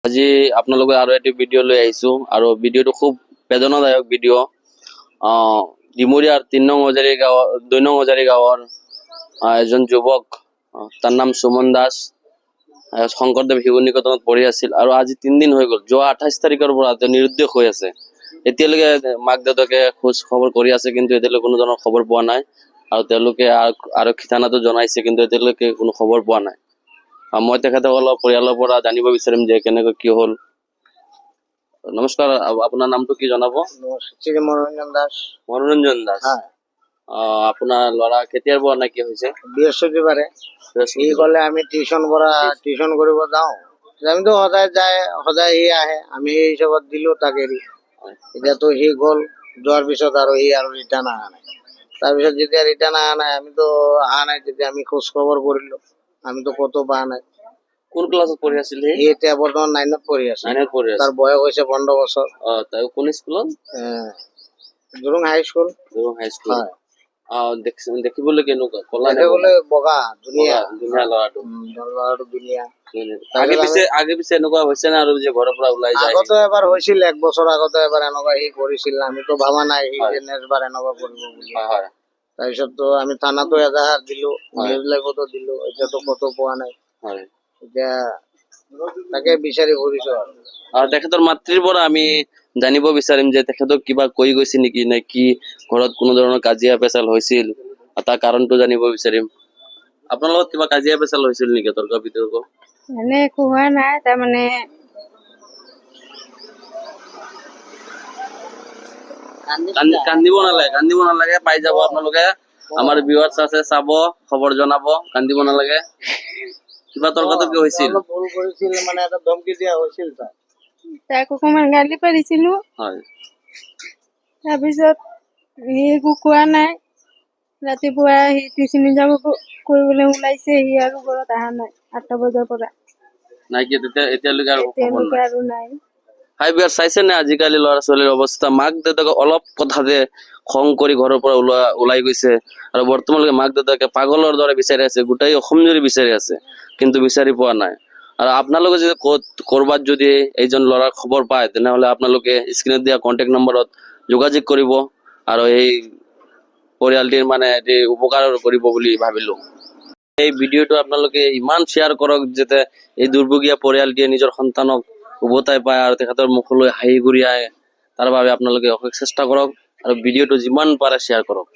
আজি আপোনালোকে আৰু এটি ভিডিঅ' লৈ আহিছো আৰু ভিডিঅ'টো খুব বেদনাদায়ক ভিডিঅ'। ডিমৰীয়াৰ ৩ নং হজাৰী গাঁৱৰ ২ নং হজাৰী গাঁৱৰ এজন যুৱক, তাৰ নাম সুমন দাস, শংকৰদেৱ শিশু নিকেতনত পঢ়ি আছিল আৰু আজি ৩ দিন হৈ গ'ল। যোৱা ২৮ তাৰিখৰ পৰা তেওঁ নিৰুদ্দেশ হৈ আছে। এতিয়ালৈকে মাক দেউতাকে খোজ খবৰ কৰি আছে, কিন্তু এতিয়ালৈকে কোনো ধৰণৰ খবৰ পোৱা নাই আৰু তেওঁলোকে আৰক্ষী থানাতো জনাইছে, কিন্তু এতিয়ালৈকে কোনো খবৰ পোৱা নাই। মই তেখেতসকলৰ পৰিয়ালৰ পৰা জানিব বিচাৰিম যে কেনেকৈ কি হ'ল। নমস্কাৰ, আপোনাৰ নামটো কি জনাব? শ্ৰী মনোৰঞ্জন দাস। মনোৰঞ্জন দাস। আপোনাৰ ল'ৰা কেতিয়াৰ পৰা নাকি হৈছে? বৃহস্পতিবাৰে। সি ক'লে আমি টিউচন কৰিব যাওঁ, আমিতো সদায় সি আহে, আমি সেই হিচাপত দিলো তাক এৰি। এতিয়াতো সি গ'ল, যোৱাৰ পিছত আৰু সি আৰু ৰিটাৰ্ণ অহা নাই। তাৰপিছত যেতিয়া ৰিটাৰ্ণ অহা নাই, আমিতো অহা নাই, তেতিয়া আমি খোজ খবৰ কৰিলো, আমিতো ক'তো পোৱা নাই। কোন ক্লাছত পঢ়ি আছিল সি? এতিয়া বৰ্তমান 9ত পঢ়ি আছে। তাৰ বয়স হৈছে 15 বছৰ। তাই কোন স্কুলত? জুৰুং হাই স্কুল। হয়। দেখিবলৈ কেনেকুৱা? দেখিবলৈ বগা, ধুনীয়া ল'ৰাটো। ল'ৰাটো ধুনীয়া। আগে পিছে এনেকুৱা হৈছে না আৰু যে ঘৰৰ পৰা ওলাই যায়? আগতো এবাৰ হৈছিল, 1 বছৰ আগতে এবাৰ এনেকুৱা সি কৰিছিল। আমিতো ভাবা নাই সি যে নেক্সটবাৰ এনেকুৱা কৰিব বুলি। তাৰপিছততো আমি থানাতো এজাহাৰ দিলো, নিউজ লাইভতো দিলো, এতিয়াতো ক'তো পোৱা নাই। এতিয়া তাকে বিচাৰি ফুৰিছো আৰু তেখেতৰ মাতৃৰ পৰা আমি জানিব বিচাৰিম যে তেখেতক কিবা কৈ গৈছে নেকি, নে কি ঘৰত কোনো ধৰণৰ কাজিয়া পেচাল হৈছিল, তাৰ কাৰণটো জানিব বিচাৰিম। আপোনাৰ লগত কিবা কাজিয়া পেচাল হৈছিল নেকি, তৰ্ক বিতৰ্ক? মানে একো হোৱা নাই, তাৰমানে কান্দিব নালাগে, পাই যাব আপোনালোকে। আমাৰ ভিউৱাৰ্ছ আছে, চাব, খবৰ জনাব, কান্দিব নালাগে। কিবা তৰ্কাতৰ্কি হৈছিল? ভুল কৰিছিল, মানে এটা ধমকি দিয়া হৈছিল তাক অকমান গালি পাৰিছিলো। তাৰপিছত সি একো কোৱা নাই। ৰাতিপুৱা সি টিউচন কৰিবলৈ ওলাইছে, সি আৰু ঘৰত অহা নাই 8টা বজাৰ পৰা। এতিয়ালৈকে আৰু নাই। হাই বিয়াৰ চাইছে নে আজিকালি ল'ৰা ছোৱালীৰ অৱস্থা? মাক দেউতাকে অলপ কথাতে খং কৰি ঘৰৰ পৰা ওলাই গৈছে, আৰু বৰ্তমানলৈকে মাক দেউতাকে পাগলৰ দৰে বিচাৰি আছে, গোটেই অসম জুৰি বিচাৰি আছে, কিন্তু বিচাৰি পোৱা নাই। আৰু আপোনালোকে যদি কৰবাত যদি এইজন ল'ৰাৰ খবৰ পায়, তেনেহলে আপোনালোকে স্ক্ৰীনত দিয়া কন্টেক্ট নম্বৰত যোগাযোগ কৰিব আৰু এই পৰিয়ালটিৰ মানে এটি উপকাৰ কৰিব বুলি ভাবিলো। এই ভিডিঅ'টো আপোনালোকে ইমান শ্বেয়াৰ কৰক যাতে এই দুৰ্ভগীয়া পৰিয়ালটিয়ে নিজৰ সন্তানক উভতাই পায় আৰু তেখেতৰ মুখলৈ হাঁহি ঘূৰি আহে। তাৰ বাবে আপোনালোকে অশেষ চেষ্টা কৰক আৰু ভিডিঅ'টো যিমান পাৰে শ্বেয়াৰ কৰক।